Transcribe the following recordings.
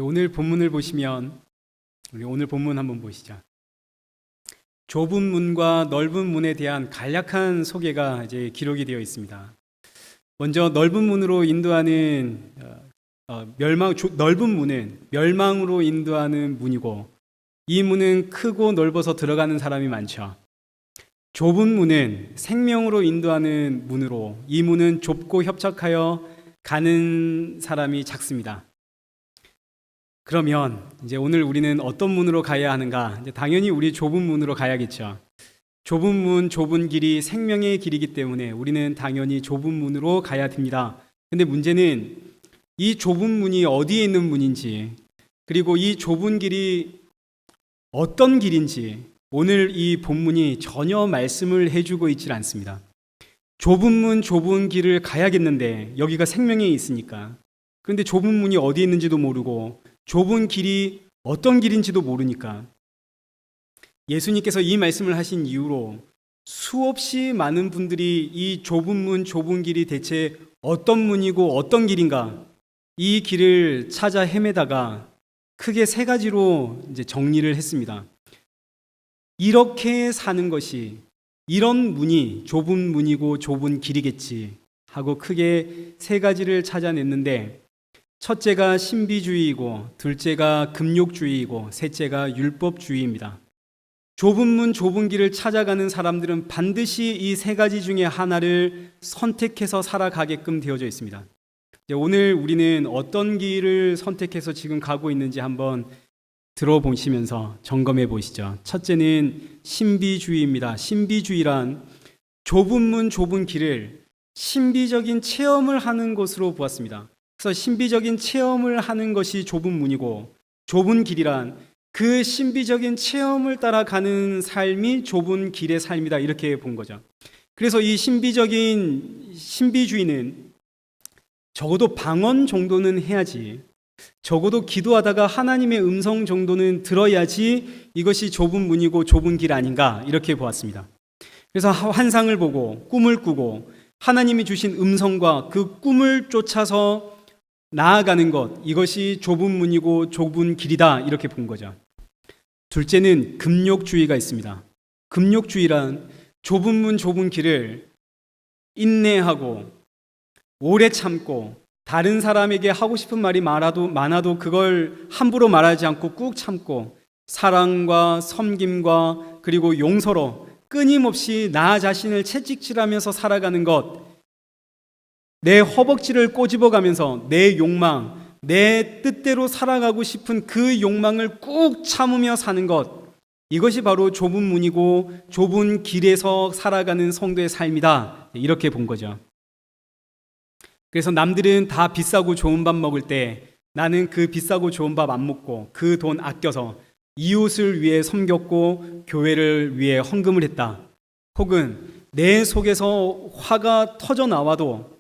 오늘 본문을 보시면 우리 오늘 본문 한번 보시죠. 좁은 문과 넓은 문에 대한 간략한 소개가 이제 기록이 되어 있습니다. 먼저 넓은 문으로 인도하는 넓은 문은 멸망으로 인도하는 문이고, 이 문은 크고 넓어서 들어가는 사람이 많죠. 좁은 문은 생명으로 인도하는 문으로, 이 문은 좁고 협착하여 가는 사람이 작습니다. 그러면 이제 오늘 우리는 어떤 문으로 가야 하는가? 이제 당연히 우리 좁은 문으로 가야겠죠. 좁은 문, 좁은 길이 생명의 길이기 때문에 우리는 당연히 좁은 문으로 가야 됩니다. 근데 문제는 이 좁은 문이 어디에 있는 문인지, 그리고 이 좁은 길이 어떤 길인지 오늘 이 본문이 전혀 말씀을 해주고 있질 않습니다. 좁은 문, 좁은 길을 가야겠는데 여기가 생명에 있으니까. 그런데 좁은 문이 어디에 있는지도 모르고 좁은 길이 어떤 길인지도 모르니까 예수님께서 이 말씀을 하신 이후로 수없이 많은 분들이 이 좁은 문, 좁은 길이 대체 어떤 문이고 어떤 길인가, 이 길을 찾아 헤매다가 크게 세 가지로 이제 정리를 했습니다. 이렇게 사는 것이, 이런 문이 좁은 문이고 좁은 길이겠지 하고 크게 세 가지를 찾아냈는데, 첫째가 신비주의이고, 둘째가 금욕주의이고, 셋째가 율법주의입니다. 좁은 문, 좁은 길을 찾아가는 사람들은 반드시 이 세 가지 중에 하나를 선택해서 살아가게끔 되어져 있습니다. 오늘 우리는 어떤 길을 선택해서 지금 가고 있는지 한번 들어보시면서 점검해 보시죠. 첫째는 신비주의입니다. 신비주의란 좁은 문, 좁은 길을 신비적인 체험을 하는 것으로 보았습니다. 그래서 신비적인 체험을 하는 것이 좁은 문이고, 좁은 길이란 그 신비적인 체험을 따라가는 삶이 좁은 길의 삶이다, 이렇게 본 거죠. 그래서 이 신비주의는 적어도 방언 정도는 해야지, 적어도 기도하다가 하나님의 음성 정도는 들어야지 이것이 좁은 문이고 좁은 길 아닌가, 이렇게 보았습니다. 그래서 환상을 보고 꿈을 꾸고 하나님이 주신 음성과 그 꿈을 쫓아서 나아가는 것, 이것이 좁은 문이고 좁은 길이다, 이렇게 본 거죠. 둘째는 금욕주의가 있습니다. 금욕주의란 좁은 문, 좁은 길을 인내하고 오래 참고, 다른 사람에게 하고 싶은 말이 많아도 그걸 함부로 말하지 않고 꾹 참고, 사랑과 섬김과 그리고 용서로 끊임없이 나 자신을 채찍질하면서 살아가는 것, 내 허벅지를 꼬집어가면서 내 욕망, 내 뜻대로 살아가고 싶은 그 욕망을 꾹 참으며 사는 것, 이것이 바로 좁은 문이고 좁은 길에서 살아가는 성도의 삶이다, 이렇게 본 거죠. 그래서 남들은 다 비싸고 좋은 밥 먹을 때 나는 그 비싸고 좋은 밥 안 먹고 그 돈 아껴서 이웃을 위해 섬겼고 교회를 위해 헌금을 했다. 혹은 내 속에서 화가 터져 나와도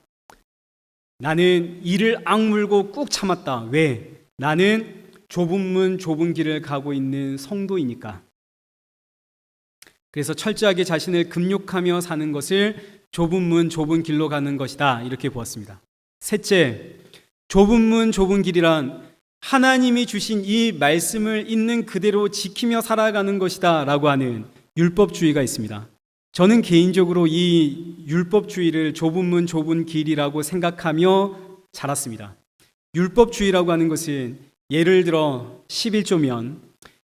나는 이를 악물고 꾹 참았다. 왜? 나는 좁은 문, 좁은 길을 가고 있는 성도이니까. 그래서 철저하게 자신을 금욕하며 사는 것을 좁은 문, 좁은 길로 가는 것이다, 이렇게 보았습니다. 셋째, 좁은 문, 좁은 길이란 하나님이 주신 이 말씀을 있는 그대로 지키며 살아가는 것이다 라고 하는 율법주의가 있습니다. 저는 개인적으로 이 율법주의를 좁은 문, 좁은 길이라고 생각하며 자랐습니다. 율법주의라고 하는 것은 예를 들어 11조면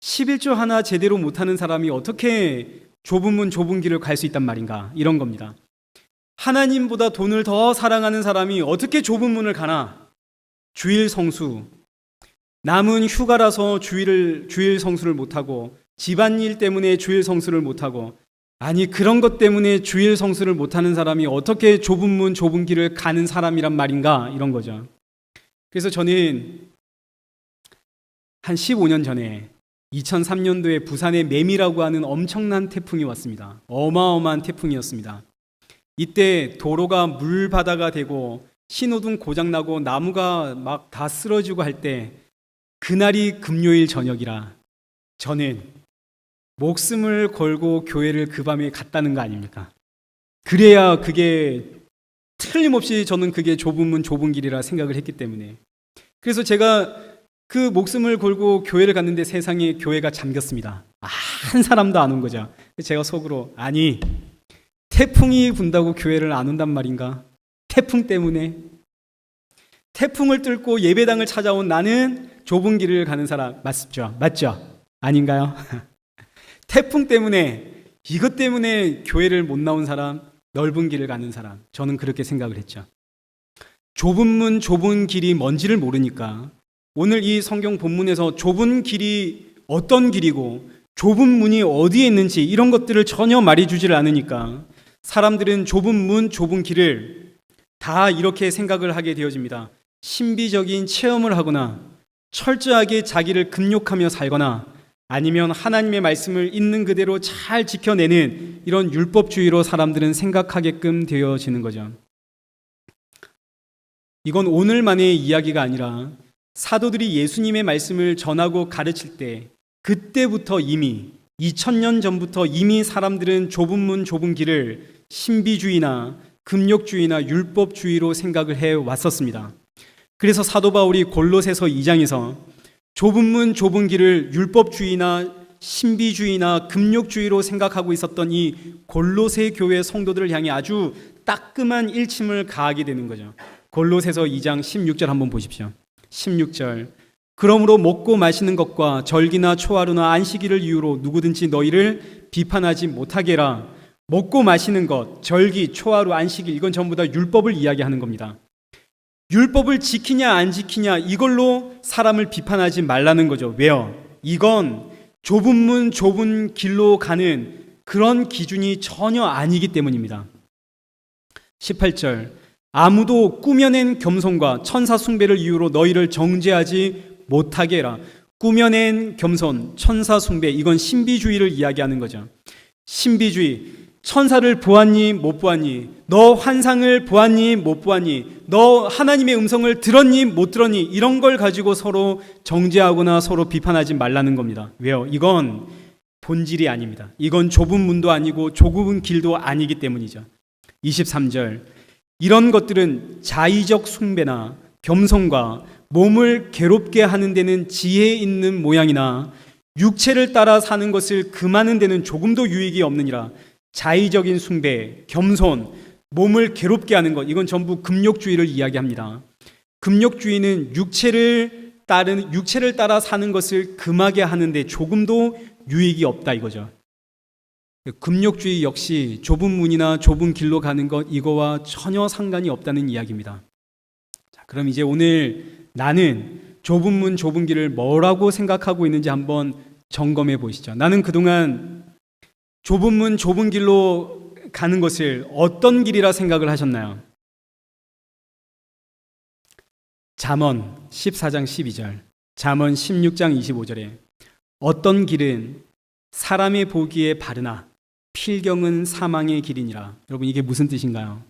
11조 하나 제대로 못하는 사람이 어떻게 좁은 문, 좁은 길을 갈 수 있단 말인가, 이런 겁니다. 하나님보다 돈을 더 사랑하는 사람이 어떻게 좁은 문을 가나? 주일 성수, 남은 휴가라서 주일 성수를 못하고, 집안일 때문에 주일 성수를 못하고, 아니 그런 것 때문에 주일 성수를 못하는 사람이 어떻게 좁은 문, 좁은 길을 가는 사람이란 말인가, 이런 거죠. 그래서 저는 한 15년 전에 2003년도에 부산에 매미라고 하는 엄청난 태풍이 왔습니다. 어마어마한 태풍이었습니다. 이때 도로가 물바다가 되고 신호등 고장나고 나무가 막 다 쓰러지고 할 때, 그날이 금요일 저녁이라 저는 목숨을 걸고 교회를 그 밤에 갔다는 거 아닙니까? 그래야 그게 틀림없이 저는 그게 좁은 문, 좁은 길이라 생각을 했기 때문에. 그래서 제가 그 목숨을 걸고 교회를 갔는데 세상에 교회가 잠겼습니다. 한 사람도 안 온 거죠. 제가 속으로 아니 태풍이 분다고 교회를 안 온단 말인가? 태풍 때문에 태풍을 뚫고 예배당을 찾아온 나는 좁은 길을 가는 사람 맞죠? 아닌가요? 태풍 때문에 이것 때문에 교회를 못 나온 사람, 넓은 길을 가는 사람, 저는 그렇게 생각을 했죠. 좁은 문, 좁은 길이 뭔지를 모르니까 오늘 이 성경 본문에서 좁은 길이 어떤 길이고 좁은 문이 어디에 있는지 이런 것들을 전혀 말해주지를 않으니까 사람들은 좁은 문, 좁은 길을 다 이렇게 생각을 하게 되어집니다. 신비적인 체험을 하거나 철저하게 자기를 금욕하며 살거나 아니면 하나님의 말씀을 있는 그대로 잘 지켜내는 이런 율법주의로 사람들은 생각하게끔 되어지는 거죠. 이건 오늘만의 이야기가 아니라 사도들이 예수님의 말씀을 전하고 가르칠 때 그때부터 이미 2000년 전부터 이미 사람들은 좁은 문 좁은 길을 신비주의나 금욕주의나 율법주의로 생각을 해왔었습니다. 그래서 사도 바울이 골로새서 2장에서 좁은 문 좁은 길을 율법주의나 신비주의나 금욕주의로 생각하고 있었던 이 골로새 교회 성도들을 향해 아주 따끔한 일침을 가하게 되는 거죠. 골로새서 2장 16절 한번 보십시오. 16절 그러므로 먹고 마시는 것과 절기나 초하루나 안식일을 이유로 누구든지 너희를 비판하지 못하게 해라. 먹고 마시는 것, 절기, 초하루, 안식일 이건 전부 다 율법을 이야기하는 겁니다. 율법을 지키냐 안 지키냐 이걸로 사람을 비판하지 말라는 거죠. 왜요? 이건 좁은 문 좁은 길로 가는 그런 기준이 전혀 아니기 때문입니다. 18절 아무도 꾸며낸 겸손과 천사 숭배를 이유로 너희를 정죄하지 못하게 해라. 꾸며낸 겸손, 천사 숭배 이건 신비주의를 이야기하는 거죠. 신비주의 천사를 보았니 못 보았니? 너 환상을 보았니 못 보았니? 너 하나님의 음성을 들었니 못 들었니? 이런 걸 가지고 서로 정죄하거나 서로 비판하지 말라는 겁니다. 왜요? 이건 본질이 아닙니다. 이건 좁은 문도 아니고 좁은 길도 아니기 때문이죠. 23절 이런 것들은 자의적 숭배나 겸손과 몸을 괴롭게 하는 데는 지혜 있는 모양이나 육체를 따라 사는 것을 금하는 데는 조금도 유익이 없느니라. 자의적인 숭배, 겸손, 몸을 괴롭게 하는 것 이건 전부 금욕주의를 이야기합니다. 금욕주의는 육체를 따라 사는 것을 금하게 하는데 조금도 유익이 없다 이거죠. 금욕주의 역시 좁은 문이나 좁은 길로 가는 것 이거와 전혀 상관이 없다는 이야기입니다. 자, 그럼 이제 오늘 나는 좁은 문 좁은 길을 뭐라고 생각하고 있는지 한번 점검해 보시죠. 나는 그동안 좁은 문 좁은 길로 가는 것을 어떤 길이라 생각을 하셨나요? 잠언 14장 12절, 잠언 16장 25절에 어떤 길은 사람의 보기에 바르나 필경은 사망의 길이니라. 여러분 이게 무슨 뜻인가요?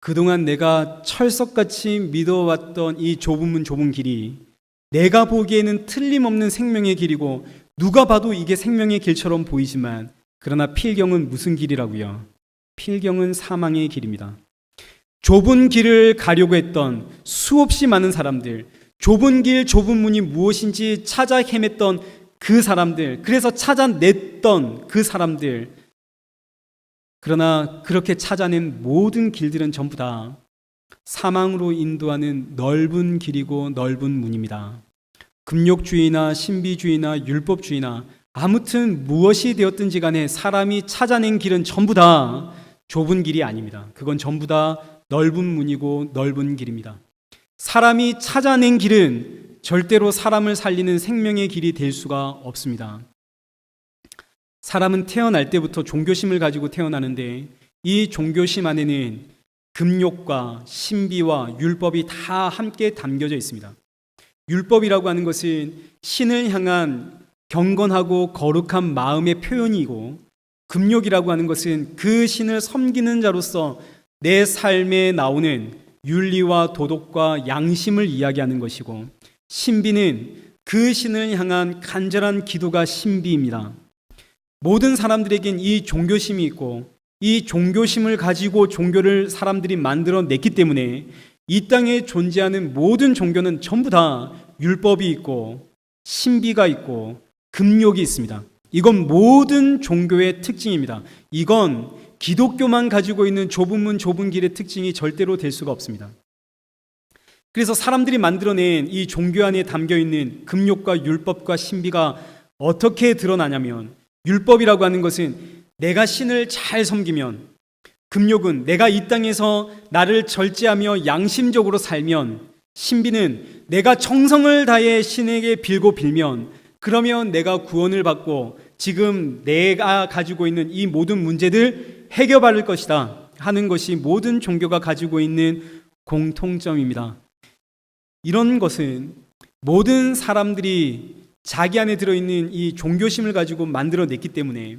그동안 내가 철석같이 믿어왔던 이 좁은 문 좁은 길이 내가 보기에는 틀림없는 생명의 길이고 누가 봐도 이게 생명의 길처럼 보이지만 그러나 필경은 무슨 길이라고요? 필경은 사망의 길입니다. 좁은 길을 가려고 했던 수없이 많은 사람들, 좁은 길, 좁은 문이 무엇인지 찾아 헤맸던 그 사람들, 그래서 찾아냈던 그 사람들, 그러나 그렇게 찾아낸 모든 길들은 전부 다 사망으로 인도하는 넓은 길이고 넓은 문입니다. 금욕주의나 신비주의나 율법주의나 아무튼 무엇이 되었든지 간에 사람이 찾아낸 길은 전부 다 좁은 길이 아닙니다. 그건 전부 다 넓은 문이고 넓은 길입니다. 사람이 찾아낸 길은 절대로 사람을 살리는 생명의 길이 될 수가 없습니다. 사람은 태어날 때부터 종교심을 가지고 태어나는데 이 종교심 안에는 금욕과 신비와 율법이 다 함께 담겨져 있습니다. 율법이라고 하는 것은 신을 향한 경건하고 거룩한 마음의 표현이고 금욕이라고 하는 것은 그 신을 섬기는 자로서 내 삶에 나오는 윤리와 도덕과 양심을 이야기하는 것이고 신비는 그 신을 향한 간절한 기도가 신비입니다. 모든 사람들에겐 이 종교심이 있고 이 종교심을 가지고 종교를 사람들이 만들어냈기 때문에 이 땅에 존재하는 모든 종교는 전부 다 율법이 있고 신비가 있고 금욕이 있습니다. 이건 모든 종교의 특징입니다. 이건 기독교만 가지고 있는 좁은 문 좁은 길의 특징이 절대로 될 수가 없습니다. 그래서 사람들이 만들어낸 이 종교 안에 담겨있는 금욕과 율법과 신비가 어떻게 드러나냐면, 율법이라고 하는 것은 내가 신을 잘 섬기면, 금욕은 내가 이 땅에서 나를 절제하며 양심적으로 살면, 신비는 내가 정성을 다해 신에게 빌고 빌면, 그러면 내가 구원을 받고 지금 내가 가지고 있는 이 모든 문제들 해결받을 것이다 하는 것이 모든 종교가 가지고 있는 공통점입니다. 이런 것은 모든 사람들이 자기 안에 들어있는 이 종교심을 가지고 만들어냈기 때문에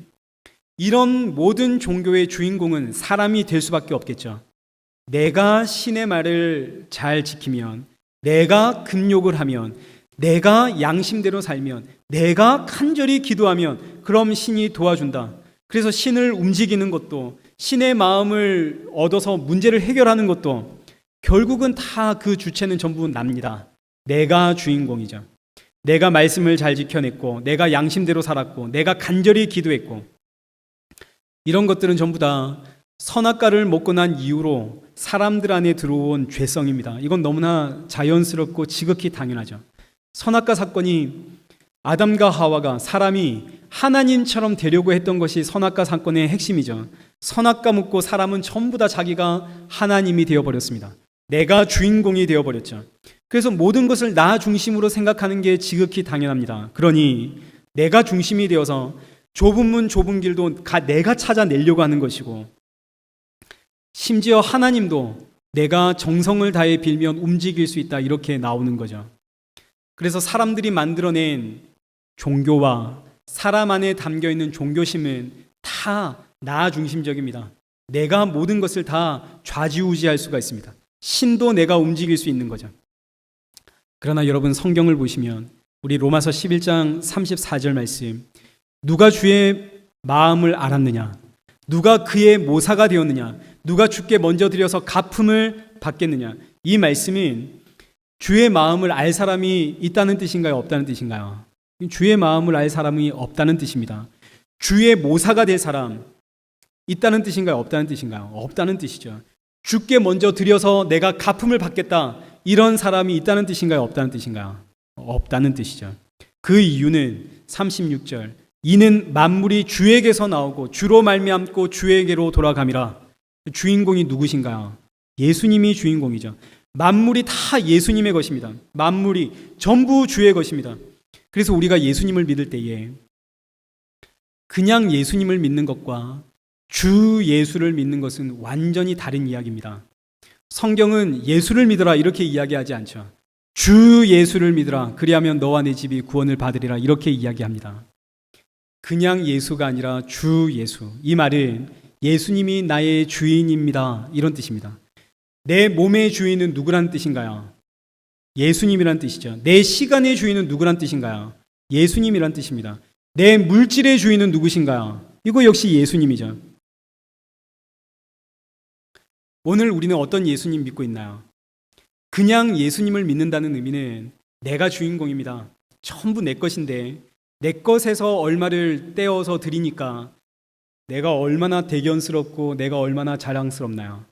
이런 모든 종교의 주인공은 사람이 될 수밖에 없겠죠. 내가 신의 말을 잘 지키면, 내가 금욕을 하면, 내가 양심대로 살면, 내가 간절히 기도하면 그럼 신이 도와준다. 그래서 신을 움직이는 것도, 신의 마음을 얻어서 문제를 해결하는 것도 결국은 다 그 주체는 전부 납니다. 내가 주인공이죠. 내가 말씀을 잘 지켜냈고, 내가 양심대로 살았고, 내가 간절히 기도했고, 이런 것들은 전부 다 선악과를 먹고 난 이후로 사람들 안에 들어온 죄성입니다. 이건 너무나 자연스럽고 지극히 당연하죠. 선악과 사건이, 아담과 하와가 사람이 하나님처럼 되려고 했던 것이 선악과 사건의 핵심이죠. 선악과 먹고 사람은 전부 다 자기가 하나님이 되어버렸습니다. 내가 주인공이 되어버렸죠. 그래서 모든 것을 나 중심으로 생각하는 게 지극히 당연합니다. 그러니 내가 중심이 되어서 좁은 문 좁은 길도 내가 찾아내려고 하는 것이고, 심지어 하나님도 내가 정성을 다해 빌면 움직일 수 있다, 이렇게 나오는 거죠. 그래서 사람들이 만들어낸 종교와 사람 안에 담겨있는 종교심은 다 나 중심적입니다. 내가 모든 것을 다 좌지우지할 수가 있습니다. 신도 내가 움직일 수 있는 거죠. 그러나 여러분, 성경을 보시면 우리 로마서 11장 34절 말씀, 누가 주의 마음을 알았느냐, 누가 그의 모사가 되었느냐, 누가 주께 먼저 드려서 갚음을 받겠느냐, 이 말씀은 주의 마음을 알 사람이 있다는 뜻인가요, 없다는 뜻인가요? 주의 마음을 알 사람이 없다는 뜻입니다. 주의 모사가 될 사람 있다는 뜻인가요, 없다는 뜻인가요? 없다는 뜻이죠. 주께 먼저 드려서 내가 갚음을 받겠다, 이런 사람이 있다는 뜻인가요, 없다는 뜻인가요? 없다는 뜻이죠. 그 이유는 36절, 이는 만물이 주에게서 나오고 주로 말미암고 주에게로 돌아감이라. 주인공이 누구신가요? 예수님이 주인공이죠. 만물이 다 예수님의 것입니다. 만물이 전부 주의 것입니다. 그래서 우리가 예수님을 믿을 때에 그냥 예수님을 믿는 것과 주 예수를 믿는 것은 완전히 다른 이야기입니다. 성경은 예수를 믿어라 이렇게 이야기하지 않죠. 주 예수를 믿으라, 그리하면 너와 내 집이 구원을 받으리라, 이렇게 이야기합니다. 그냥 예수가 아니라 주 예수, 이 말은 예수님이 나의 주인입니다, 이런 뜻입니다. 내 몸의 주인은 누구란 뜻인가요? 예수님이란 뜻이죠. 내 시간의 주인은 누구란 뜻인가요? 예수님이란 뜻입니다. 내 물질의 주인은 누구신가요? 이거 역시 예수님이죠. 오늘 우리는 어떤 예수님 믿고 있나요? 그냥 예수님을 믿는다는 의미는 내가 주인공입니다, 전부 내 것인데 내 것에서 얼마를 떼어서 드리니까 내가 얼마나 대견스럽고 내가 얼마나 자랑스럽나요?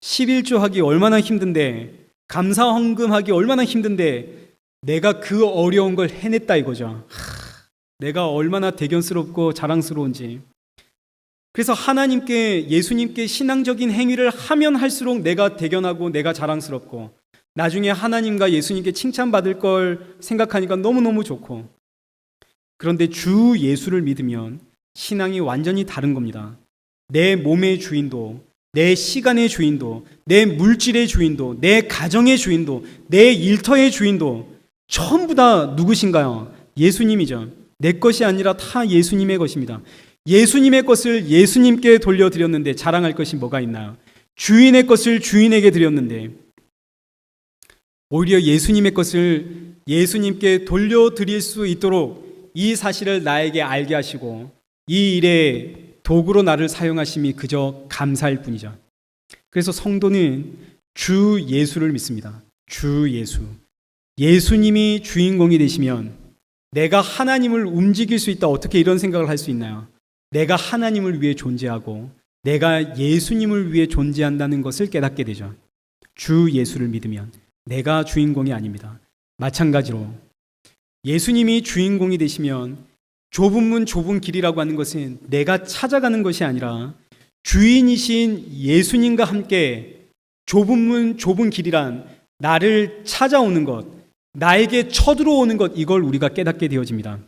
11조 하기 얼마나 힘든데, 감사 헌금하기 얼마나 힘든데 내가 그 어려운 걸 해냈다 이거죠. 내가 얼마나 대견스럽고 자랑스러운지. 그래서 하나님께, 예수님께 신앙적인 행위를 하면 할수록 내가 대견하고 내가 자랑스럽고, 나중에 하나님과 예수님께 칭찬받을 걸 생각하니까 너무너무 좋고. 그런데 주 예수를 믿으면 신앙이 완전히 다른 겁니다. 내 몸의 주인도, 내 시간의 주인도, 내 물질의 주인도, 내 가정의 주인도, 내 일터의 주인도 전부 다 누구신가요? 예수님이죠. 내 것이 아니라 다 예수님의 것입니다. 예수님의 것을 예수님께 돌려드렸는데 자랑할 것이 뭐가 있나요? 주인의 것을 주인에게 드렸는데, 오히려 예수님의 것을 예수님께 돌려드릴 수 있도록 이 사실을 나에게 알게 하시고 이 일에 도구로 나를 사용하심이 그저 감사할 뿐이죠. 그래서 성도는 주 예수를 믿습니다. 주 예수. 예수님이 주인공이 되시면 내가 하나님을 움직일 수 있다. 어떻게 이런 생각을 할 수 있나요? 내가 하나님을 위해 존재하고 내가 예수님을 위해 존재한다는 것을 깨닫게 되죠. 주 예수를 믿으면 내가 주인공이 아닙니다. 마찬가지로 예수님이 주인공이 되시면 좁은 문 좁은 길이라고 하는 것은 내가 찾아가는 것이 아니라 주인이신 예수님과 함께 좁은 문 좁은 길이란 나를 찾아오는 것, 나에게 쳐들어오는 것, 이걸 우리가 깨닫게 되어집니다.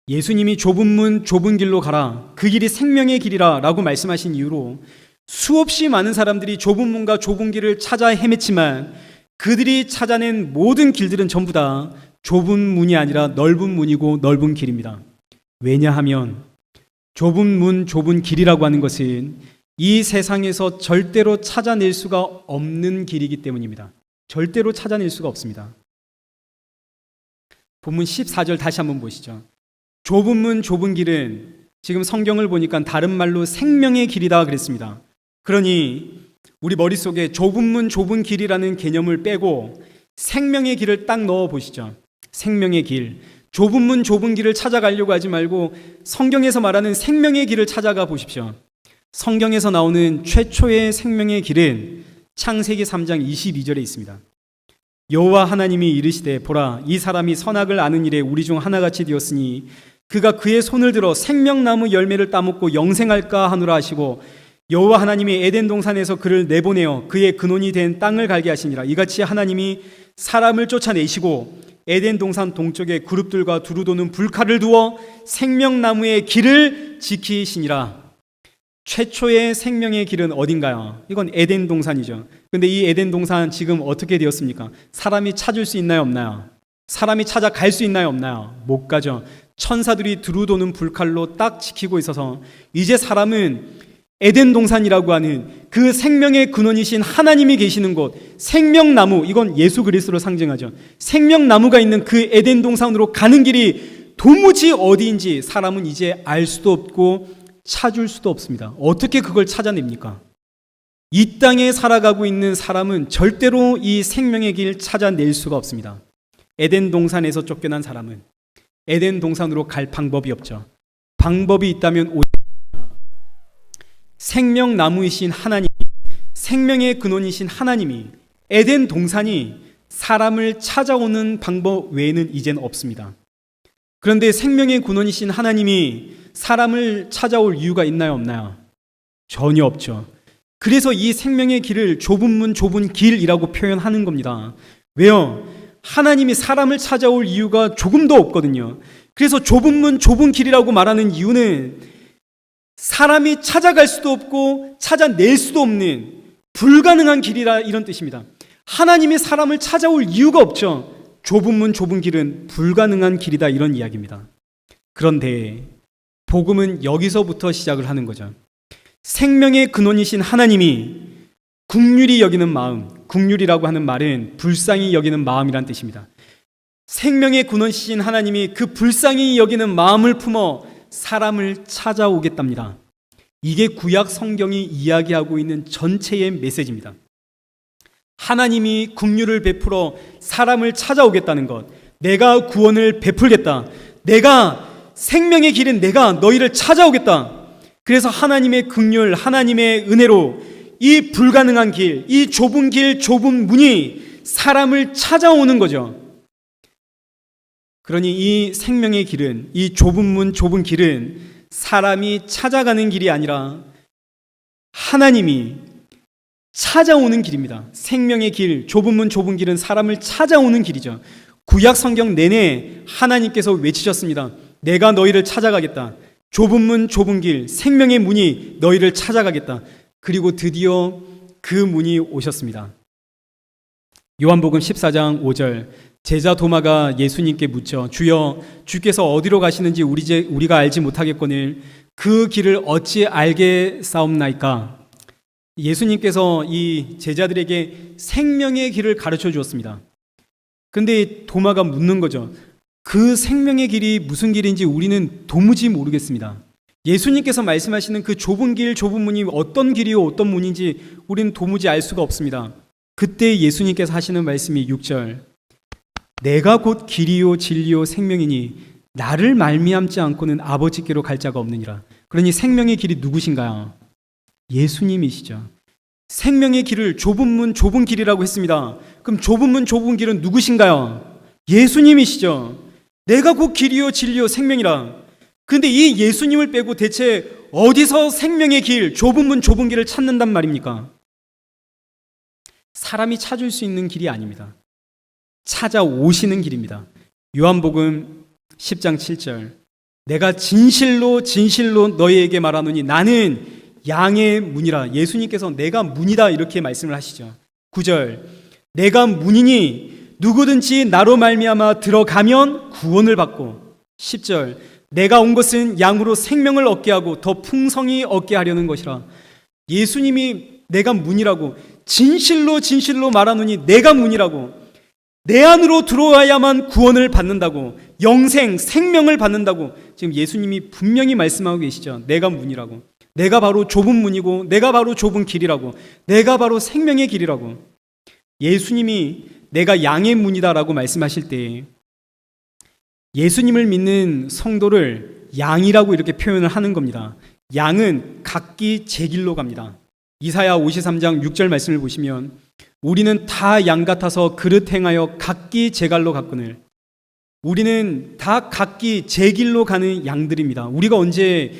예수님이 좁은 문 좁은 길로 가라, 그 길이 생명의 길이라 라고 말씀하신 이후로 수없이 많은 사람들이 좁은 문과 좁은 길을 찾아 헤맸지만 그들이 찾아낸 모든 길들은 전부 다 좁은 문이 아니라 넓은 문이고 넓은 길입니다. 왜냐하면 좁은 문 좁은 길이라고 하는 것은 이 세상에서 절대로 찾아낼 수가 없는 길이기 때문입니다. 절대로 찾아낼 수가 없습니다. 본문 14절 다시 한번 보시죠. 좁은 문 좁은 길은 지금 성경을 보니까 다른 말로 생명의 길이다 그랬습니다. 그러니 우리 머릿속에 좁은 문 좁은 길이라는 개념을 빼고 생명의 길을 딱 넣어 보시죠. 생명의 길. 좁은 문 좁은 길을 찾아가려고 하지 말고 성경에서 말하는 생명의 길을 찾아가 보십시오. 성경에서 나오는 최초의 생명의 길은 창세기 3장 22절에 있습니다. 여호와 하나님이 이르시되 보라 이 사람이 선악을 아는 일에 우리 중 하나같이 되었으니 그가 그의 손을 들어 생명나무 열매를 따먹고 영생할까 하노라 하시고 여호와 하나님이 에덴 동산에서 그를 내보내어 그의 근원이 된 땅을 갈게 하시니라. 이같이 하나님이 사람을 쫓아내시고 에덴 동산 동쪽에 그룹들과 두루 도는 불칼을 두어 생명나무의 길을 지키시니라. 최초의 생명의 길은 어딘가요? 이건 에덴 동산이죠. 근데 이 에덴 동산 지금 어떻게 되었습니까? 사람이 찾을 수 있나요, 없나요? 사람이 찾아갈 수 있나요, 없나요? 못 가죠. 천사들이 두루 도는 불칼로 딱 지키고 있어서 이제 사람은 에덴 동산이라고 하는 그 생명의 근원이신 하나님이 계시는 곳, 생명나무, 이건 예수 그리스도로 상징하죠. 생명나무가 있는 그 에덴 동산으로 가는 길이 도무지 어디인지 사람은 이제 알 수도 없고 찾을 수도 없습니다. 어떻게 그걸 찾아냅니까? 이 땅에 살아가고 있는 사람은 절대로 이 생명의 길 찾아낼 수가 없습니다. 에덴 동산에서 쫓겨난 사람은 에덴 동산으로 갈 방법이 없죠. 방법이 있다면 생명나무이신 하나님, 생명의 근원이신 하나님이 에덴 동산이 사람을 찾아오는 방법 외에는 이젠 없습니다. 그런데 생명의 근원이신 하나님이 사람을 찾아올 이유가 있나요, 없나요? 전혀 없죠. 그래서 이 생명의 길을 좁은 문 좁은 길이라고 표현하는 겁니다. 왜요? 하나님이 사람을 찾아올 이유가 조금도 없거든요. 그래서 좁은 문 좁은 길이라고 말하는 이유는 사람이 찾아갈 수도 없고 찾아낼 수도 없는 불가능한 길이라 이런 뜻입니다. 하나님이 사람을 찾아올 이유가 없죠. 좁은 문 좁은 길은 불가능한 길이다 이런 이야기입니다. 그런데 복음은 여기서부터 시작을 하는 거죠. 생명의 근원이신 하나님이 긍휼히 여기는 마음, 긍휼이라고 하는 말은 불쌍히 여기는 마음이란 뜻입니다. 생명의 근원이신 하나님이 그 불쌍히 여기는 마음을 품어 사람을 찾아오겠답니다. 이게 구약 성경이 이야기하고 있는 전체의 메시지입니다. 하나님이 긍휼을 베풀어 사람을 찾아오겠다는 것, 내가 구원을 베풀겠다, 내가 생명의 길은 내가 너희를 찾아오겠다. 그래서 하나님의 긍휼, 하나님의 은혜로 이 불가능한 길, 이 좁은 길, 좁은 문이 사람을 찾아오는 거죠. 그러니 이 생명의 길은, 이 좁은 문, 좁은 길은 사람이 찾아가는 길이 아니라 하나님이 찾아오는 길입니다. 생명의 길, 좁은 문, 좁은 길은 사람을 찾아오는 길이죠. 구약 성경 내내 하나님께서 외치셨습니다. 내가 너희를 찾아가겠다. 좁은 문, 좁은 길, 생명의 문이 너희를 찾아가겠다. 그리고 드디어 그 문이 오셨습니다. 요한복음 14장 5절, 제자 도마가 예수님께 묻죠. 주여, 주께서 어디로 가시는지 우리가 알지 못하겠거늘 그 길을 어찌 알겠사옵나이까? 예수님께서 이 제자들에게 생명의 길을 가르쳐 주었습니다. 그런데 도마가 묻는 거죠. 그 생명의 길이 무슨 길인지 우리는 도무지 모르겠습니다. 예수님께서 말씀하시는 그 좁은 길, 좁은 문이 어떤 길이요, 어떤 문인지 우리는 도무지 알 수가 없습니다. 그때 예수님께서 하시는 말씀이 6절, 내가 곧 길이요 진리요 생명이니 나를 말미암지 않고는 아버지께로 갈 자가 없느니라. 그러니 생명의 길이 누구신가요? 예수님이시죠. 생명의 길을 좁은 문 좁은 길이라고 했습니다. 그럼 좁은 문 좁은 길은 누구신가요? 예수님이시죠. 내가 곧 길이요 진리요 생명이라. 그런데 이 예수님을 빼고 대체 어디서 생명의 길, 좁은 문 좁은 길을 찾는단 말입니까? 사람이 찾을 수 있는 길이 아닙니다. 찾아오시는 길입니다. 요한복음 10장 7절, 내가 진실로 진실로 너희에게 말하노니 나는 양의 문이라. 예수님께서 내가 문이다 이렇게 말씀을 하시죠. 9절, 내가 문이니 누구든지 나로 말미암아 들어가면 구원을 받고. 10절, 내가 온 것은 양으로 생명을 얻게 하고 더 풍성히 얻게 하려는 것이라. 예수님이 내가 문이라고, 진실로 진실로 말하노니 내가 문이라고, 내 안으로 들어와야만 구원을 받는다고, 영생, 생명을 받는다고 지금 예수님이 분명히 말씀하고 계시죠. 내가 문이라고. 내가 바로 좁은 문이고, 내가 바로 좁은 길이라고, 내가 바로 생명의 길이라고. 예수님이 내가 양의 문이다라고 말씀하실 때 예수님을 믿는 성도를 양이라고 이렇게 표현을 하는 겁니다. 양은 각기 제 길로 갑니다. 이사야 53장 6절 말씀을 보시면 우리는 다 양 같아서 그릇 행하여 각기 제 갈로 갔거늘. 우리는 다 각기 제 길로 가는 양들입니다. 우리가 언제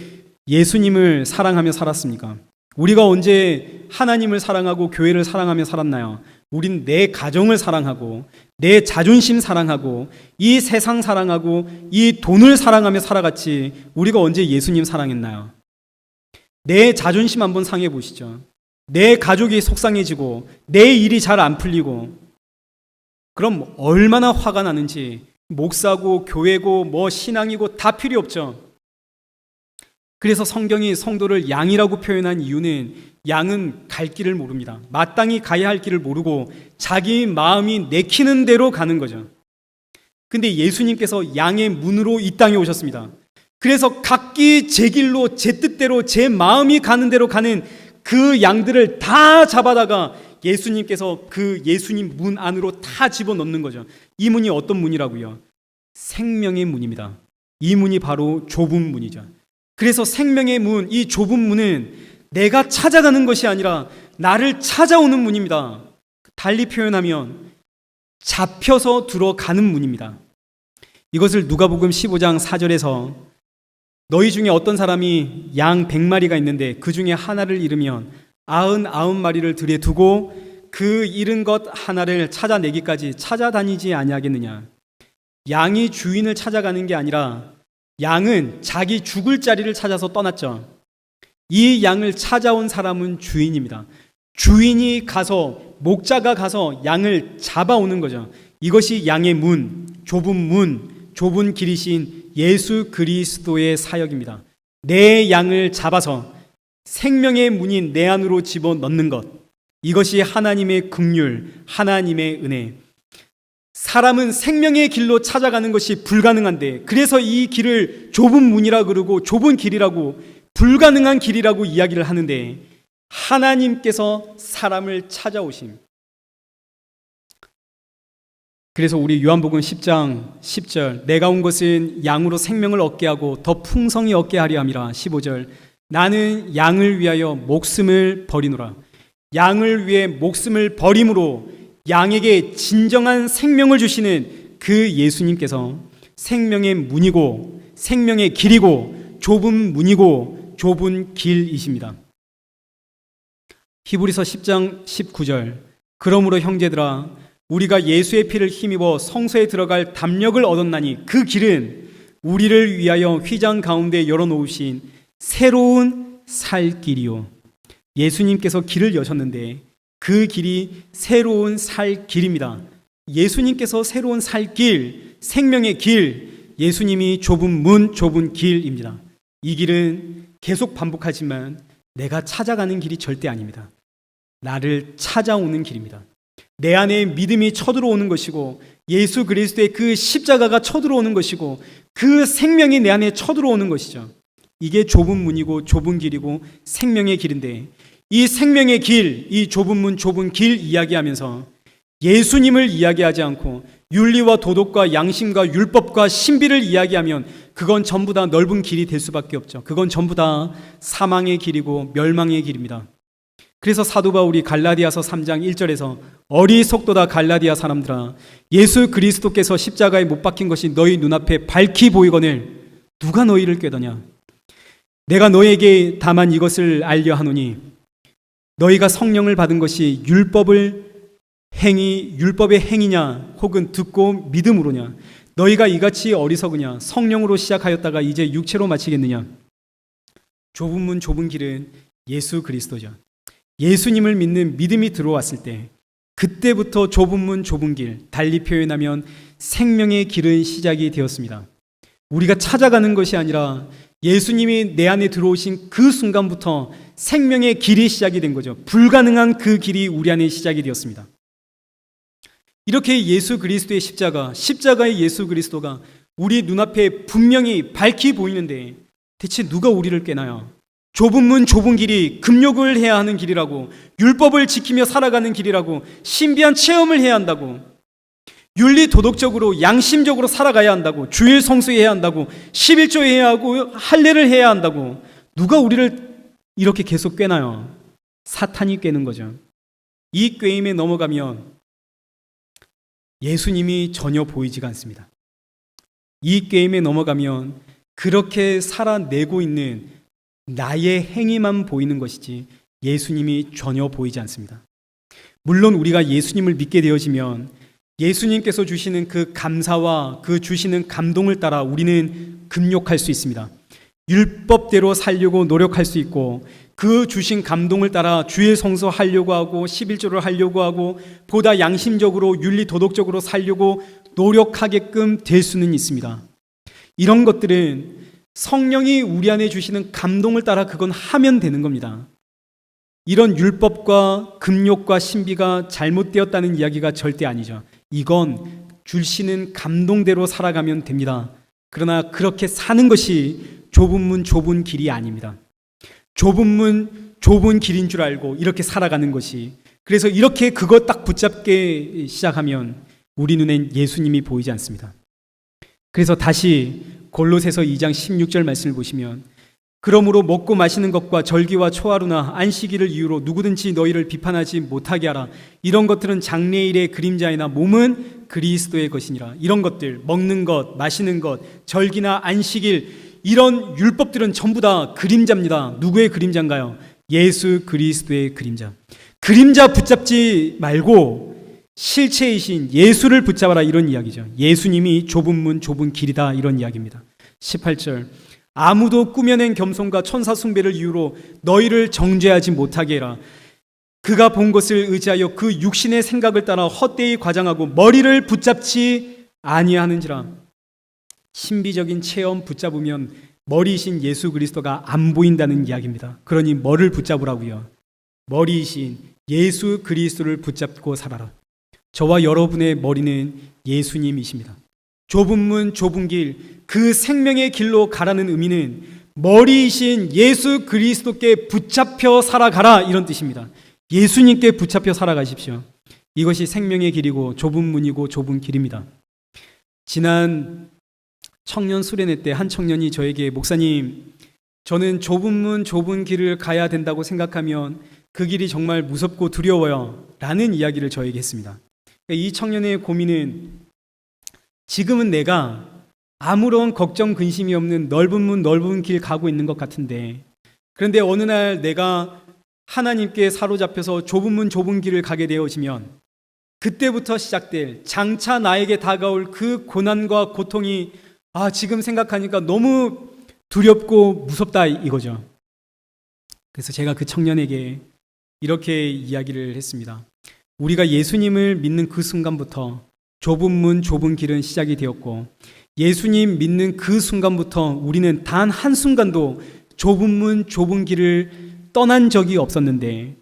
예수님을 사랑하며 살았습니까? 우리가 언제 하나님을 사랑하고 교회를 사랑하며 살았나요? 우린 내 가정을 사랑하고 내 자존심 사랑하고 이 세상 사랑하고 이 돈을 사랑하며 살아갔지, 우리가 언제 예수님 사랑했나요? 내 자존심 한번 상해 보시죠. 내 가족이 속상해지고 내 일이 잘 안 풀리고 그럼 얼마나 화가 나는지. 목사고 교회고 뭐 신앙이고 다 필요 없죠. 그래서 성경이 성도를 양이라고 표현한 이유는 양은 갈 길을 모릅니다. 마땅히 가야 할 길을 모르고 자기 마음이 내키는 대로 가는 거죠. 근데 예수님께서 양의 문으로 이 땅에 오셨습니다. 그래서 각기 제 길로 제 뜻대로 제 마음이 가는 대로 가는 그 양들을 다 잡아다가 예수님께서 그 예수님 문 안으로 다 집어넣는 거죠. 이 문이 어떤 문이라고요? 생명의 문입니다. 이 문이 바로 좁은 문이죠. 그래서 생명의 문, 이 좁은 문은 내가 찾아가는 것이 아니라 나를 찾아오는 문입니다. 달리 표현하면 잡혀서 들어가는 문입니다. 이것을 누가복음 15장 4절에서 너희 중에 어떤 사람이 양 100마리가 있는데 그 중에 하나를 잃으면 99마리를 들에 두고 그 잃은 것 하나를 찾아내기까지 찾아다니지 아니하겠느냐. 양이 주인을 찾아가는 게 아니라 양은 자기 죽을 자리를 찾아서 떠났죠. 이 양을 찾아온 사람은 주인입니다. 주인이 가서, 목자가 가서 양을 잡아오는 거죠. 이것이 양의 문, 좁은 길이신 예수 그리스도의 사역입니다. 내 양을 잡아서 생명의 문인 내 안으로 집어넣는 것, 이것이 하나님의 긍휼, 하나님의 은혜. 사람은 생명의 길로 찾아가는 것이 불가능한데, 그래서 이 길을 좁은 문이라 그러고 좁은 길이라고, 불가능한 길이라고 이야기를 하는데, 하나님께서 사람을 찾아오심. 그래서 우리 요한복음 10장 10절, 내가 온 것은 양으로 생명을 얻게 하고 더 풍성히 얻게 하려 함이라. 15절, 나는 양을 위하여 목숨을 버리노라. 양을 위해 목숨을 버림으로 양에게 진정한 생명을 주시는 그 예수님께서 생명의 문이고 생명의 길이고 좁은 문이고 좁은 길이십니다. 히브리서 10장 19절, 그러므로 형제들아 우리가 예수의 피를 힘입어 성소에 들어갈 담력을 얻었나니 그 길은 우리를 위하여 휘장 가운데 열어놓으신 새로운 살 길이요. 예수님께서 길을 여셨는데 그 길이 새로운 살 길입니다. 예수님께서 새로운 살 길, 생명의 길, 예수님이 좁은 문, 좁은 길입니다. 이 길은 계속 반복하지만 내가 찾아가는 길이 절대 아닙니다. 나를 찾아오는 길입니다. 내 안에 믿음이 쳐들어오는 것이고 예수 그리스도의 그 십자가가 쳐들어오는 것이고 그 생명이 내 안에 쳐들어오는 것이죠. 이게 좁은 문이고 좁은 길이고 생명의 길인데, 이 생명의 길, 이 좁은 문, 좁은 길 이야기하면서 예수님을 이야기하지 않고 윤리와 도덕과 양심과 율법과 신비를 이야기하면 그건 전부 다 넓은 길이 될 수밖에 없죠. 그건 전부 다 사망의 길이고 멸망의 길입니다. 그래서 사도 바울이 갈라디아서 3장 1절에서 어리석도다 갈라디아 사람들아, 예수 그리스도께서 십자가에 못 박힌 것이 너희 눈앞에 밝히 보이거늘 누가 너희를 꾀더냐. 내가 너에게 다만 이것을 알려 하노니 너희가 성령을 받은 것이 율법의 행위냐 혹은 듣고 믿음으로냐. 너희가 이같이 어리석으냐. 성령으로 시작하였다가 이제 육체로 마치겠느냐. 좁은 문 좁은 길은 예수 그리스도죠. 예수님을 믿는 믿음이 들어왔을 때 그때부터 좁은 문 좁은 길, 달리 표현하면 생명의 길은 시작이 되었습니다. 우리가 찾아가는 것이 아니라 예수님이 내 안에 들어오신 그 순간부터 생명의 길이 시작이 된 거죠. 불가능한 그 길이 우리 안에 시작이 되었습니다. 이렇게 예수 그리스도의 십자가의 예수 그리스도가 우리 눈앞에 분명히 밝히 보이는데 대체 누가 우리를 깨나요? 좁은 문 좁은 길이 금욕을 해야 하는 길이라고, 율법을 지키며 살아가는 길이라고, 신비한 체험을 해야 한다고, 윤리 도덕적으로 양심적으로 살아가야 한다고, 주일 성수해야 한다고, 11조 해야 하고 할례를 해야 한다고, 누가 우리를 이렇게 계속 꿰나요? 사탄이 꿰는 거죠. 이 꿰임에 넘어가면 예수님이 전혀 보이지가 않습니다. 이 꿰임에 넘어가면 그렇게 살아내고 있는 나의 행위만 보이는 것이지 예수님이 전혀 보이지 않습니다. 물론 우리가 예수님을 믿게 되어지면 예수님께서 주시는 그 감사와 그 주시는 감동을 따라 우리는 금욕할 수 있습니다. 율법대로 살려고 노력할 수 있고, 그 주신 감동을 따라 주의 성수하려고 하고 11조를 하려고 하고 보다 양심적으로 윤리 도덕적으로 살려고 노력하게끔 될 수는 있습니다. 이런 것들은 성령이 우리 안에 주시는 감동을 따라 그건 하면 되는 겁니다. 이런 율법과 금욕과 신비가 잘못되었다는 이야기가 절대 아니죠. 이건 주시는 감동대로 살아가면 됩니다. 그러나 그렇게 사는 것이 좁은 문 좁은 길이 아닙니다. 좁은 문 좁은 길인 줄 알고 이렇게 살아가는 것이, 그래서 이렇게 그거 딱 붙잡게 시작하면 우리 눈엔 예수님이 보이지 않습니다. 그래서 다시 골로새서 2장 16절 말씀을 보시면, 그러므로 먹고 마시는 것과 절기와 초하루나 안식일을 이유로 누구든지 너희를 비판하지 못하게 하라. 이런 것들은 장래일의 그림자이나 몸은 그리스도의 것이니라. 이런 것들, 먹는 것, 마시는 것, 절기나 안식일, 이런 율법들은 전부 다 그림자입니다. 누구의 그림자인가요? 예수 그리스도의 그림자. 그림자 붙잡지 말고 실체이신 예수를 붙잡아라, 이런 이야기죠. 예수님이 좁은 문 좁은 길이다, 이런 이야기입니다. 18절, 아무도 꾸며낸 겸손과 천사 숭배를 이유로 너희를 정죄하지 못하게 해라. 그가 본 것을 의지하여 그 육신의 생각을 따라 헛되이 과장하고 머리를 붙잡지 아니하는지라. 신비적인 체험 붙잡으면 머리이신 예수 그리스도가 안 보인다는 이야기입니다. 그러니 뭐를 붙잡으라고요? 머리이신 예수 그리스도를 붙잡고 살아라. 저와 여러분의 머리는 예수님이십니다. 좁은 문 좁은 길, 그 생명의 길로 가라는 의미는 머리이신 예수 그리스도께 붙잡혀 살아가라, 이런 뜻입니다. 예수님께 붙잡혀 살아가십시오. 이것이 생명의 길이고 좁은 문이고 좁은 길입니다. 지난 청년 수련회 때 한 청년이 저에게, 목사님, 저는 좁은 문 좁은 길을 가야 된다고 생각하면 그 길이 정말 무섭고 두려워요 라는 이야기를 저에게 했습니다. 이 청년의 고민은, 지금은 내가 아무런 걱정 근심이 없는 넓은 문 넓은 길 가고 있는 것 같은데, 그런데 어느 날 내가 하나님께 사로잡혀서 좁은 문 좁은 길을 가게 되어지면 그때부터 시작될 장차 나에게 다가올 그 고난과 고통이 지금 생각하니까 너무 두렵고 무섭다, 이거죠. 그래서 제가 그 청년에게 이렇게 이야기를 했습니다. 우리가 예수님을 믿는 그 순간부터 좁은 문 좁은 길은 시작이 되었고, 예수님 믿는 그 순간부터 우리는 단 한순간도 좁은 문 좁은 길을 떠난 적이 없었는데,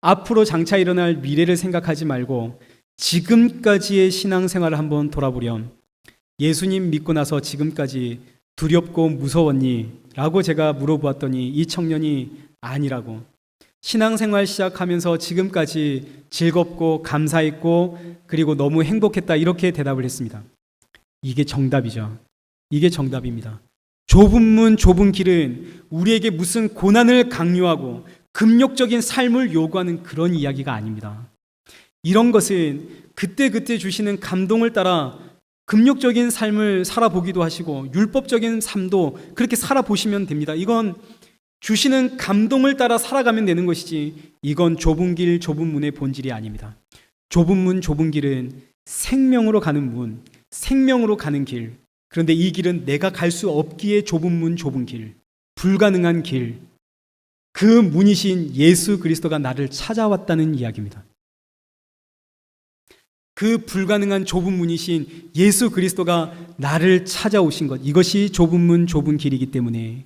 앞으로 장차 일어날 미래를 생각하지 말고 지금까지의 신앙생활을 한번 돌아보렴. 예수님 믿고 나서 지금까지 두렵고 무서웠니? 라고 제가 물어보았더니 이 청년이 아니라고, 신앙생활 시작하면서 지금까지 즐겁고 감사했고 그리고 너무 행복했다 이렇게 대답을 했습니다. 이게 정답이죠. 이게 정답입니다. 좁은 문, 좁은 길은 우리에게 무슨 고난을 강요하고 금욕적인 삶을 요구하는 그런 이야기가 아닙니다. 이런 것은 그때그때 주시는 감동을 따라 금욕적인 삶을 살아보기도 하시고 율법적인 삶도 그렇게 살아보시면 됩니다. 이건 주시는 감동을 따라 살아가면 되는 것이지 이건 좁은 길, 좁은 문의 본질이 아닙니다. 좁은 문, 좁은 길은 생명으로 가는 문, 생명으로 가는 길. 그런데 이 길은 내가 갈 수 없기에 좁은 문, 좁은 길, 불가능한 길. 그 문이신 예수 그리스도가 나를 찾아왔다는 이야기입니다. 그 불가능한 좁은 문이신 예수 그리스도가 나를 찾아오신 것, 이것이 좁은 문, 좁은 길이기 때문에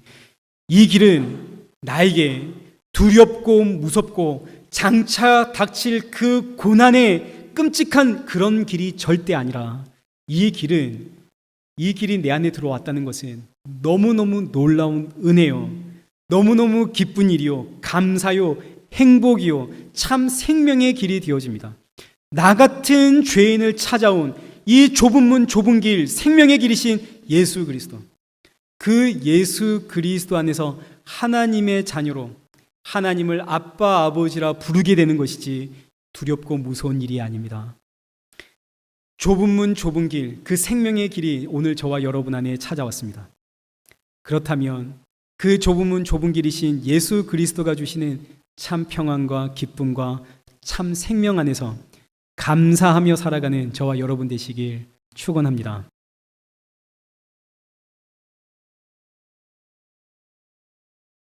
이 길은 나에게 두렵고 무섭고 장차 닥칠 그 고난의 끔찍한 그런 길이 절대 아니라 이 길이 내 안에 들어왔다는 것은 너무너무 놀라운 은혜요, 너무너무 기쁜 일이요, 감사요, 행복이요, 참 생명의 길이 되어집니다. 나 같은 죄인을 찾아온 이 좁은 문, 좁은 길, 생명의 길이신 예수 그리스도, 그 예수 그리스도 안에서 하나님의 자녀로 하나님을 아빠, 아버지라 부르게 되는 것이지 두렵고 무서운 일이 아닙니다. 좁은 문, 좁은 길, 그 생명의 길이 오늘 저와 여러분 안에 찾아왔습니다. 그렇다면 그 좁은 문, 좁은 길이신 예수 그리스도가 주시는 참 평안과 기쁨과 참 생명 안에서 감사하며 살아가는 저와 여러분 되시길 축원합니다.